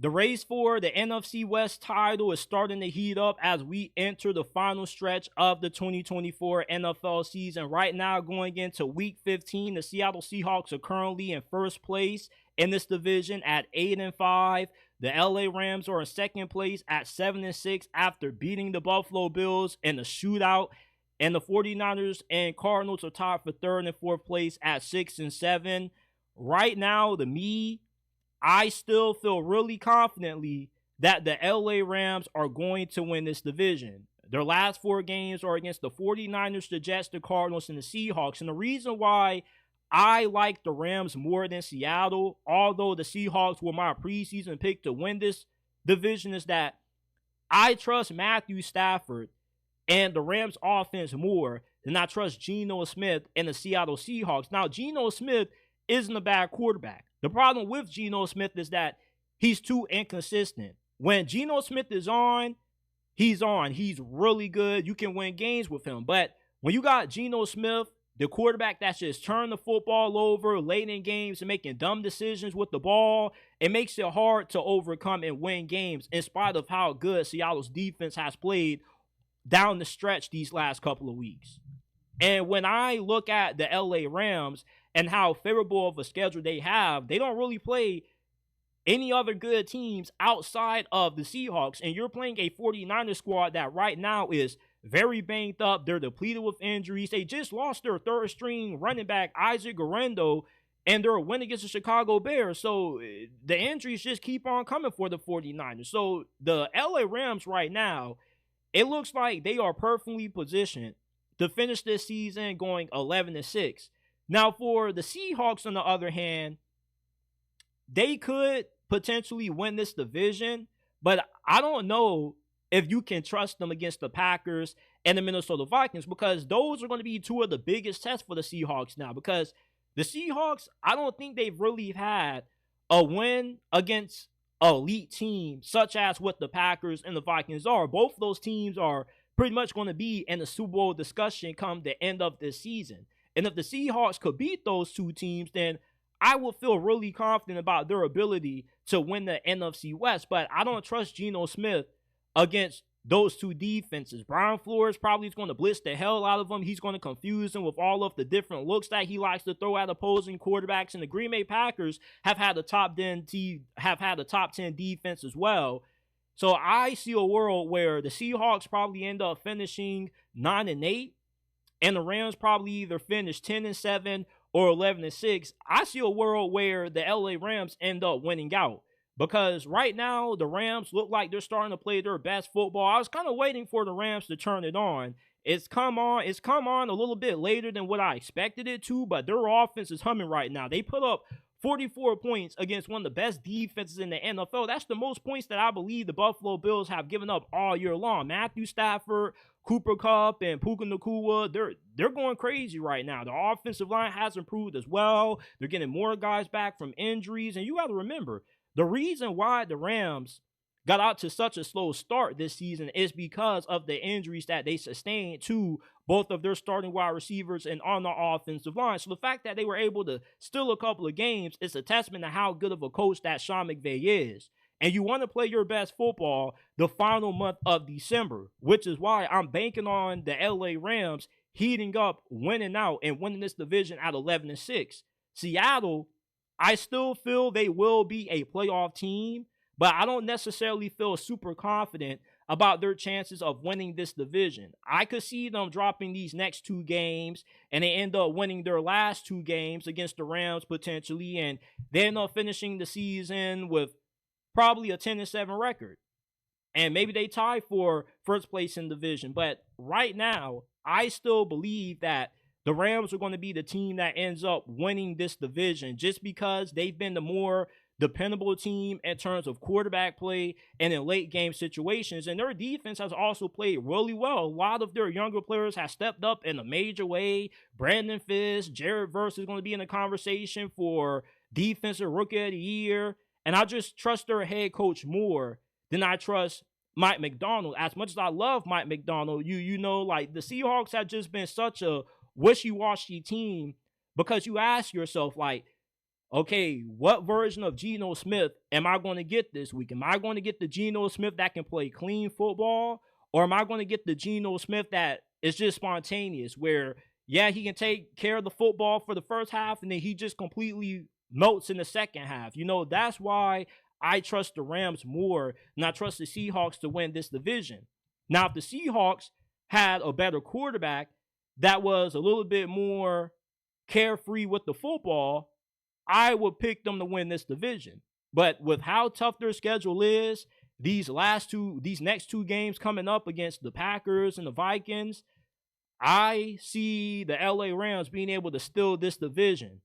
The race for the NFC West title is starting to heat up as we enter the final stretch of the 2024 NFL season. Right now, going into Week 15, the Seattle Seahawks are currently in first place in this division at 8-5. The LA Rams are in second place at 7-6 after beating the Buffalo Bills in a shootout. And the 49ers and Cardinals are tied for third and fourth place at 6-7. Right now, I still feel really confidently that the LA Rams are going to win this division. Their last 4 games are against the 49ers, the Jets, the Cardinals, and the Seahawks. And the reason why I like the Rams more than Seattle, although the Seahawks were my preseason pick to win this division, is that I trust Matthew Stafford and the Rams offense more than I trust Geno Smith and the Seattle Seahawks. Now, Geno Smith isn't a bad quarterback. The problem with Geno Smith is that he's too inconsistent. When Geno Smith is on, he's on. He's really good. You can win games with him. But when you got Geno Smith, the quarterback that's just turning the football over late in games and making dumb decisions with the ball, it makes it hard to overcome and win games in spite of how good Seattle's defense has played down the stretch these last couple of weeks. And when I look at the LA Rams and how favorable of a schedule they have, they don't really play any other good teams outside of the Seahawks. And you're playing a 49er squad that right now is very banged up. They're depleted with injuries. They just lost their third string running back, Isaac Guerrero, and they're a win against the Chicago Bears. So the injuries just keep on coming for the 49ers. So the LA Rams right now, it looks like they are perfectly positioned to finish this season going 11-6. Now, for the Seahawks, on the other hand, they could potentially win this division, but I don't know if you can trust them against the Packers and the Minnesota Vikings, because those are going to be two of the biggest tests for the Seahawks now, because the Seahawks, I don't think they've really had a win against an elite team such as what the Packers and the Vikings are. Both of those teams are pretty much going to be in the Super Bowl discussion come the end of this season. And if the Seahawks could beat those two teams, then I will feel really confident about their ability to win the NFC West. But I don't trust Geno Smith against those two defenses. Brian Flores probably is going to blitz the hell out of them. He's going to confuse them with all of the different looks that he likes to throw at opposing quarterbacks. And the Green Bay Packers have had a top 10 defense as well. So I see a world where the Seahawks probably end up finishing 9-8. And the Rams probably either finish 10-7 or 11-6. I see a world where the LA Rams end up winning out. Because right now, the Rams look like they're starting to play their best football. I was kind of waiting for the Rams to turn it on. It's come on a little bit later than what I expected it to, but their offense is humming right now. They put up 44 points against one of the best defenses in the NFL. That's the most points that I believe the Buffalo Bills have given up all year long. Matthew Stafford, Cooper Kupp, and Puka Nacua, they're going crazy right now. The offensive line has improved as well. They're getting more guys back from injuries. And you got to remember, the reason why the Rams got out to such a slow start this season is because of the injuries that they sustained to both of their starting wide receivers and on the offensive line. So the fact that they were able to steal a couple of games is a testament to how good of a coach that Sean McVay is. And you want to play your best football the final month of December, which is why I'm banking on the LA Rams heating up, winning out, and winning this division at 11-6. Seattle, I still feel they will be a playoff team, but I don't necessarily feel super confident about their chances of winning this division. I could see them dropping these next 2 games, and they end up winning their last 2 games against the Rams potentially, and they end up finishing the season with probably a 10-7 record. And maybe they tie for first place in the division. But right now, I still believe that the Rams are going to be the team that ends up winning this division just because they've been the more dependable team in terms of quarterback play and in late game situations. And their defense has also played really well. A lot of their younger players have stepped up in a major way. Brandon Fisk, Jared Verse is going to be in the conversation for Defensive Rookie of the Year. And I just trust their head coach more than I trust Mike Macdonald. As much as I love Mike Macdonald, you know, like the Seahawks have just been such a wishy-washy team because you ask yourself, like, okay, what version of Geno Smith am I going to get this week? Am I going to get the Geno Smith that can play clean football? Or am I going to get the Geno Smith that is just spontaneous, where, yeah, he can take care of the football for the first half and then he just completely melts in the second half? That's why I trust the Rams more than I trust the Seahawks to win this division. Now, if the Seahawks had a better quarterback that was a little bit more carefree with the football, I would pick them to win this division. But with how tough their schedule is, these next two games coming up against the Packers and the Vikings, I see the LA Rams being able to steal this division.